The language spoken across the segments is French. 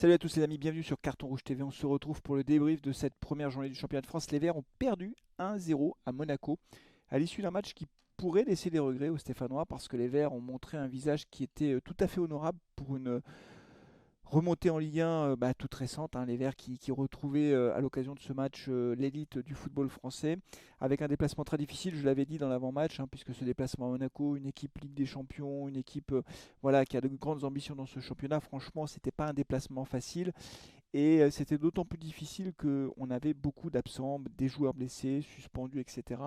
Salut à tous les amis, bienvenue sur Carton Rouge TV. On se retrouve pour le débrief de cette première journée du championnat de France. Les Verts ont perdu 1-0 à Monaco à l'issue d'un match qui pourrait laisser des regrets aux Stéphanois parce que les Verts ont montré un visage qui était tout à fait honorable pour une remontée en Ligue 1 toute récente, hein, les Verts qui retrouvaient à l'occasion de ce match l'élite du football français, avec un déplacement très difficile, je l'avais dit dans l'avant-match, hein, puisque ce déplacement à Monaco, une équipe Ligue des Champions, une équipe voilà, qui a de grandes ambitions dans ce championnat, franchement, c'était pas un déplacement facile. Et c'était d'autant plus difficile qu'on avait beaucoup d'absents, des joueurs blessés, suspendus, etc.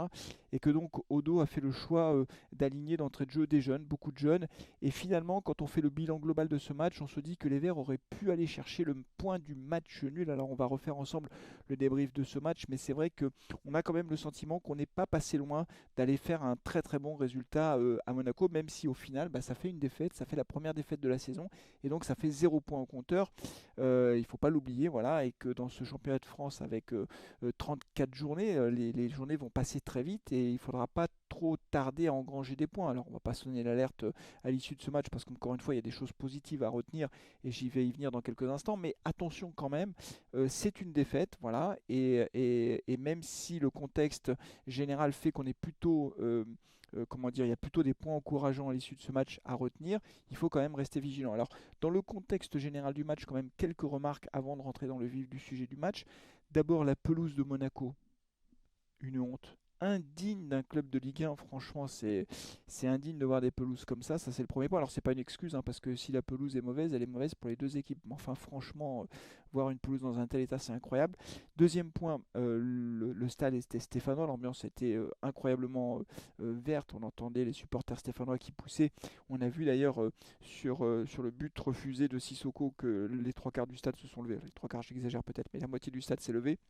Et que donc Odo a fait le choix d'aligner d'entrée de jeu des jeunes, beaucoup de jeunes. Et finalement, quand on fait le bilan global de ce match, on se dit que les Verts auraient pu aller chercher le point du match nul. Alors on va refaire ensemble le débrief de ce match, mais c'est vrai qu'on a quand même le sentiment qu'on n'est pas passé loin d'aller faire un très très bon résultat à Monaco, même si au final, ça fait une défaite, ça fait la première défaite de la saison, et donc ça fait 0 point au compteur. Il ne faut pas l'oublier, voilà, et que dans ce championnat de France avec 34 journées, les journées vont passer très vite et il ne faudra pas trop tarder à engranger des points. Alors on ne va pas sonner l'alerte à l'issue de ce match parce qu'encore une fois il y a des choses positives à retenir et j'y vais y venir dans quelques instants, mais attention quand même, c'est une défaite, voilà, et même si le contexte général fait qu'on est plutôt comment dire, il y a plutôt des points encourageants à l'issue de ce match à retenir, il faut quand même rester vigilant. Alors, dans le contexte général du match, quand même quelques remarques avant de rentrer dans le vif du sujet du match. D'abord, la pelouse de Monaco, une honte. Indigne d'un club de Ligue 1, franchement, c'est indigne de voir des pelouses comme ça c'est le premier point. Alors, c'est pas une excuse, hein, parce que si la pelouse est mauvaise, elle est mauvaise pour les deux équipes. Mais enfin, franchement, voir une pelouse dans un tel état, c'est incroyable. Deuxième point, le stade était stéphanois, l'ambiance était incroyablement verte. On entendait les supporters stéphanois qui poussaient. On a vu d'ailleurs sur le but refusé de Sissoko que les trois quarts du stade se sont levés. Les trois quarts, j'exagère peut-être, mais la moitié du stade s'est levée.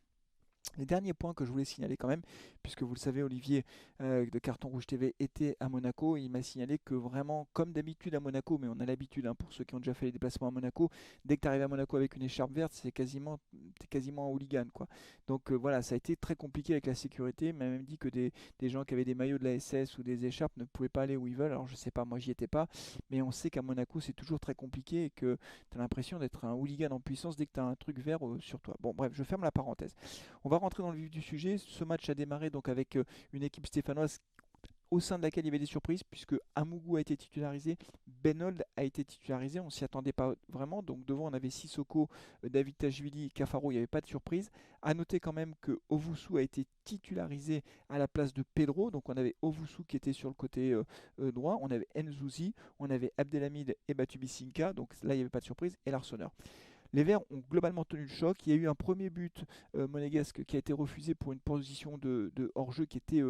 Les derniers points que je voulais signaler quand même, puisque vous le savez, Olivier de Carton Rouge TV était à Monaco, il m'a signalé que vraiment, comme d'habitude à Monaco, mais on a l'habitude, hein, pour ceux qui ont déjà fait les déplacements à Monaco, dès que tu arrives à Monaco avec une écharpe verte, t'es quasiment un hooligan, quoi. Donc voilà, ça a été très compliqué avec la sécurité, il m'a même dit que des gens qui avaient des maillots de la SS ou des écharpes ne pouvaient pas aller où ils veulent, alors je sais pas, moi j'y étais pas, mais on sait qu'à Monaco c'est toujours très compliqué et que tu as l'impression d'être un hooligan en puissance dès que tu as un truc vert sur toi. Bon bref, je ferme la parenthèse. On va rentrer dans le vif du sujet. Ce match a démarré donc avec une équipe stéphanoise au sein de laquelle il y avait des surprises, puisque Amougou a été titularisé, Benold a été titularisé, on s'y attendait pas vraiment, donc devant on avait Sissoko, David Tachvili, Cafaro, il n'y avait pas de surprise. À noter quand même que Owusu a été titularisé à la place de Pedro, donc on avait Owusu qui était sur le côté droit, on avait Nzouzi, on avait Abdelhamid et Batubisinka, donc là il n'y avait pas de surprise, et l'Arseneur. Les Verts ont globalement tenu le choc. Il y a eu un premier but monégasque qui a été refusé pour une position de hors-jeu qui était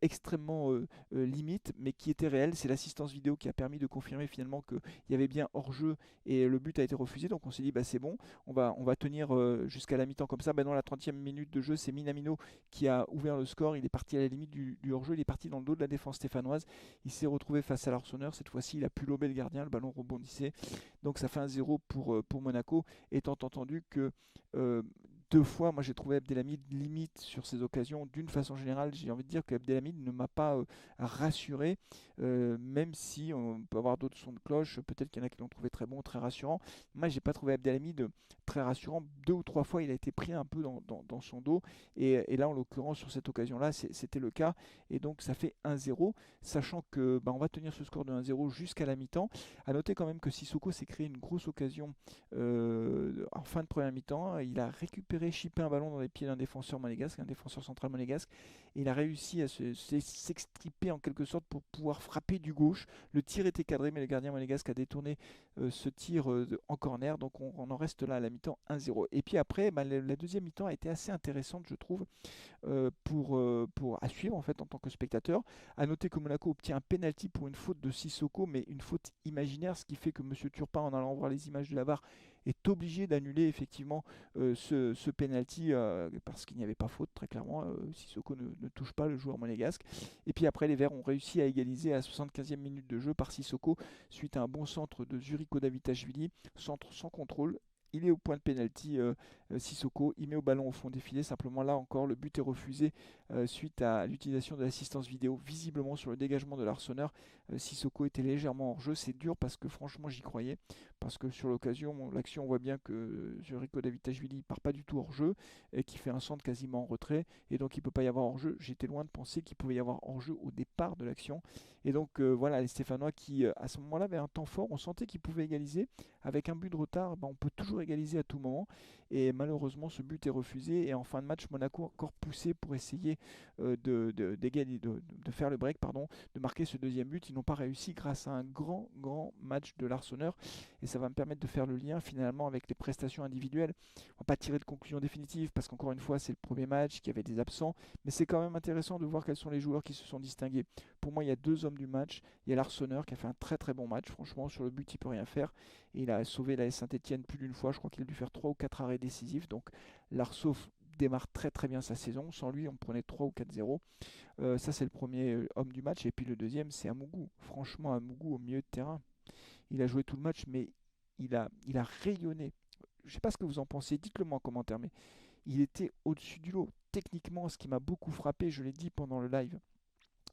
extrêmement limite, mais qui était réelle. C'est l'assistance vidéo qui a permis de confirmer finalement qu'il y avait bien hors-jeu et le but a été refusé. Donc on s'est dit, c'est bon, on va tenir jusqu'à la mi-temps comme ça. Dans la 30e minute de jeu, c'est Minamino qui a ouvert le score. Il est parti à la limite du hors-jeu. Il est parti dans le dos de la défense stéphanoise. Il s'est retrouvé face à l'Arseneur. Cette fois-ci, il a pu lober le gardien. Le ballon rebondissait. Donc ça fait un 0 pour Monaco, étant entendu que euh, deux fois, moi j'ai trouvé Abdelhamid limite sur ces occasions. D'une façon générale, j'ai envie de dire que Abdelhamid ne m'a pas rassuré, même si on peut avoir d'autres sons de cloche. Peut-être qu'il y en a qui l'ont trouvé très bon, très rassurant. Moi, j'ai pas trouvé Abdelhamid très rassurant. Deux ou trois fois, il a été pris un peu dans son dos. Et là, en l'occurrence, sur cette occasion-là, c'était le cas. Et donc, ça fait 1-0, sachant que on va tenir ce score de 1-0 jusqu'à la mi-temps. À noter quand même que Sissoko s'est créé une grosse occasion en fin de première mi-temps. Il a récupéré, chippé un ballon dans les pieds d'un défenseur monégasque, un défenseur central monégasque. Et il a réussi à s'extriper en quelque sorte pour pouvoir frapper du gauche. Le tir était cadré, mais le gardien monégasque a détourné ce tir en corner. Donc on en reste là à la mi-temps 1-0. Et puis après, la deuxième mi-temps a été assez intéressante, je trouve, à suivre en fait en tant que spectateur. À noter que Monaco obtient un penalty pour une faute de Sissoko, mais une faute imaginaire, ce qui fait que Monsieur Turpin, en allant voir les images de la VAR, est obligé d'annuler effectivement ce penalty parce qu'il n'y avait pas faute, très clairement. Sissoko ne touche pas le joueur monégasque. Et puis après, les Verts ont réussi à égaliser à la 75e minute de jeu par Sissoko suite à un bon centre de Zuriko Davitashvili, centre sans contrôle Il est au point de pénalty, Sissoko, il met au ballon au fond des filets. Simplement là encore, le but est refusé suite à l'utilisation de l'assistance vidéo. Visiblement sur le dégagement de l'Arseneur, Sissoko était légèrement hors jeu. C'est dur parce que franchement j'y croyais. Parce que sur l'occasion, l'action, on voit bien que Zurico Davitashvili ne part pas du tout hors jeu et qui fait un centre quasiment en retrait. Et donc il ne peut pas y avoir hors jeu. J'étais loin de penser qu'il pouvait y avoir hors jeu au départ de l'action. Et donc voilà, les Stéphanois qui à ce moment-là avaient un temps fort. On sentait qu'ils pouvaient égaliser. Avec un but de retard, on peut toujours égaliser à tout moment. Et malheureusement, ce but est refusé. Et en fin de match, Monaco a encore poussé pour essayer de faire le break, pardon, de marquer ce deuxième but. Ils n'ont pas réussi grâce à un grand match de l'Arseneur. Et ça va me permettre de faire le lien finalement avec les prestations individuelles. On va pas tirer de conclusion définitive parce qu'encore une fois, c'est le premier match, qu'il y avait des absents. Mais c'est quand même intéressant de voir quels sont les joueurs qui se sont distingués. Pour moi, il y a deux hommes du match. Il y a l'Arseneur qui a fait un très bon match. Franchement, sur le but, il peut rien faire. Et il a sauvé la Saint-Etienne plus d'une fois. Je crois qu'il a dû faire 3 ou 4 arrêts décisifs. Donc l'Arsauf démarre très bien sa saison. Sans lui, on prenait 3 ou 4-0. Ça, c'est le premier homme du match. Et puis le deuxième, c'est Amougou. Franchement, Amougou au milieu de terrain. Il a joué tout le match, mais il a rayonné. Je ne sais pas ce que vous en pensez. Dites-le moi en commentaire. Mais il était au-dessus du lot. Techniquement, ce qui m'a beaucoup frappé, je l'ai dit pendant le live,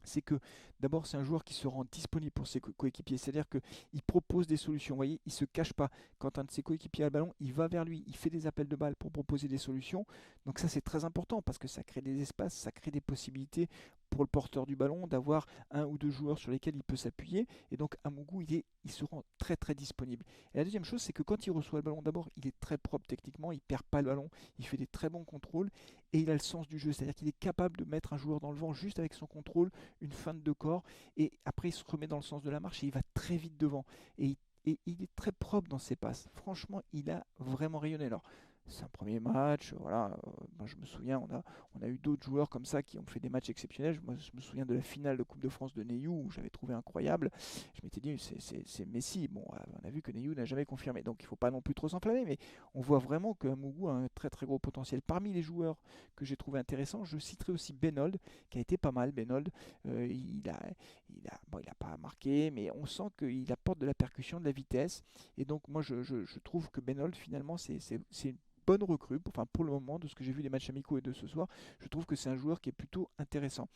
c'est que d'abord c'est un joueur qui se rend disponible pour ses coéquipiers, c'est-à-dire qu'il propose des solutions, vous voyez, il ne se cache pas. Quand un de ses coéquipiers a le ballon, il va vers lui, il fait des appels de balles pour proposer des solutions. Donc ça c'est très important parce que ça crée des espaces, ça crée des possibilités pour le porteur du ballon d'avoir un ou deux joueurs sur lesquels il peut s'appuyer. Et donc Amougou, il se rend très disponible. Et la deuxième chose, c'est que quand il reçoit le ballon, d'abord, il est très propre techniquement, il ne perd pas le ballon, il fait des très bons contrôles et il a le sens du jeu, c'est-à-dire qu'il est capable de mettre un joueur dans le vent juste avec son contrôle, une feinte de corps, et après il se remet dans le sens de la marche et il va très vite devant. Et il est très propre dans ses passes. Franchement, il a vraiment rayonné. Alors, c'est un premier match, voilà. Moi, je me souviens, on a eu d'autres joueurs comme ça qui ont fait des matchs exceptionnels. Moi, je me souviens de la finale de Coupe de France de Neyou où j'avais trouvé incroyable. Je m'étais dit, c'est Messi. Bon, on a vu que Neyou n'a jamais confirmé, donc il ne faut pas non plus trop s'enflammer, mais on voit vraiment que Amougou a un très gros potentiel. Parmi les joueurs que j'ai trouvé intéressants, je citerai aussi Benold, qui a été pas mal. Benold, bon, il a pas marqué, mais on sent qu'il apporte de la percussion, de la vitesse. Et donc, moi, je trouve que Benold, finalement, c'est une bonne recrue. Enfin, pour le moment, de ce que j'ai vu des matchs amicaux et de ce soir, je trouve que c'est un joueur qui est plutôt intéressant.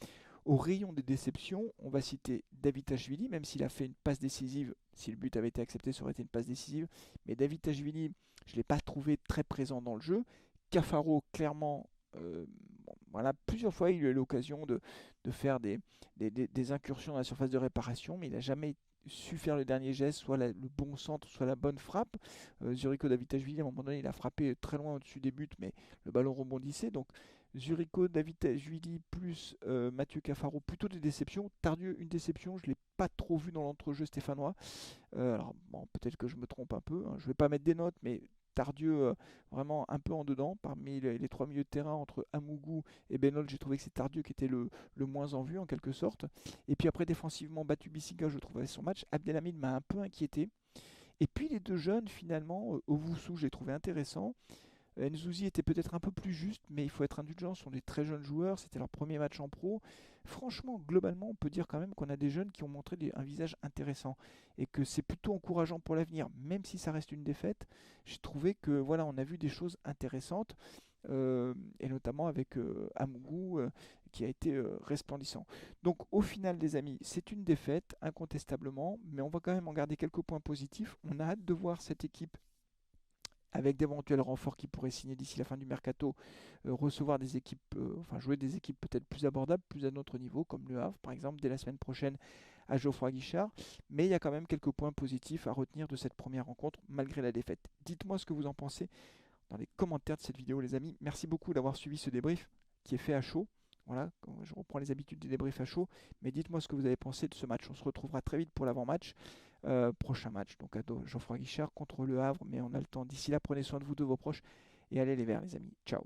Au rayon des déceptions, on va citer Davitashvili, même s'il a fait une passe décisive. Si le but avait été accepté, ça aurait été une passe décisive. Mais Davitashvili, je ne l'ai pas trouvé très présent dans le jeu. Cafaro, clairement, bon, voilà, plusieurs fois, il a eu l'occasion de faire des incursions dans la surface de réparation, mais il n'a jamais su faire le dernier geste, soit le bon centre, soit la bonne frappe. Zurico Davitashvili, à un moment donné, il a frappé très loin au-dessus des buts, mais le ballon rebondissait. Donc Zurico Davitashvili plus Mathieu Cafaro, plutôt des déceptions. Tardieu, une déception, je ne l'ai pas trop vu dans l'entrejeu stéphanois. Alors bon, peut-être que je me trompe un peu, hein. Je ne vais pas mettre des notes, mais Tardieu, vraiment un peu en dedans. Parmi les trois milieux de terrain, entre Amougou et Benol, j'ai trouvé que c'est Tardieu qui était le moins en vue, en quelque sorte. Et puis après, défensivement, Batu Bissiga, je trouvais son match. Abdelhamid m'a un peu inquiété. Et puis les deux jeunes, finalement, Owusu, j'ai trouvé intéressant. Nzouzi était peut-être un peu plus juste, mais il faut être indulgent, ce sont des très jeunes joueurs, c'était leur premier match en pro. Franchement, globalement, on peut dire quand même qu'on a des jeunes qui ont montré un visage intéressant et que c'est plutôt encourageant pour l'avenir, même si ça reste une défaite. J'ai trouvé que voilà, on a vu des choses intéressantes, et notamment avec Amougou qui a été resplendissant. Donc au final, les amis, c'est une défaite incontestablement, mais on va quand même en garder quelques points positifs. On a hâte de voir cette équipe avec d'éventuels renforts qui pourraient signer d'ici la fin du mercato, recevoir des équipes, enfin jouer des équipes peut-être plus abordables, plus à notre niveau, comme Le Havre par exemple, dès la semaine prochaine à Geoffroy Guichard. Mais il y a quand même quelques points positifs à retenir de cette première rencontre, malgré la défaite. Dites-moi ce que vous en pensez dans les commentaires de cette vidéo, les amis. Merci beaucoup d'avoir suivi ce débrief qui est fait à chaud. Voilà, je reprends les habitudes du débrief à chaud, mais dites-moi ce que vous avez pensé de ce match. On se retrouvera très vite pour l'avant-match. Prochain match, donc à Geoffroy Guichard contre Le Havre, mais on a le temps. D'ici là, prenez soin de vous, de vos proches, et allez les Verts, les amis. Ciao.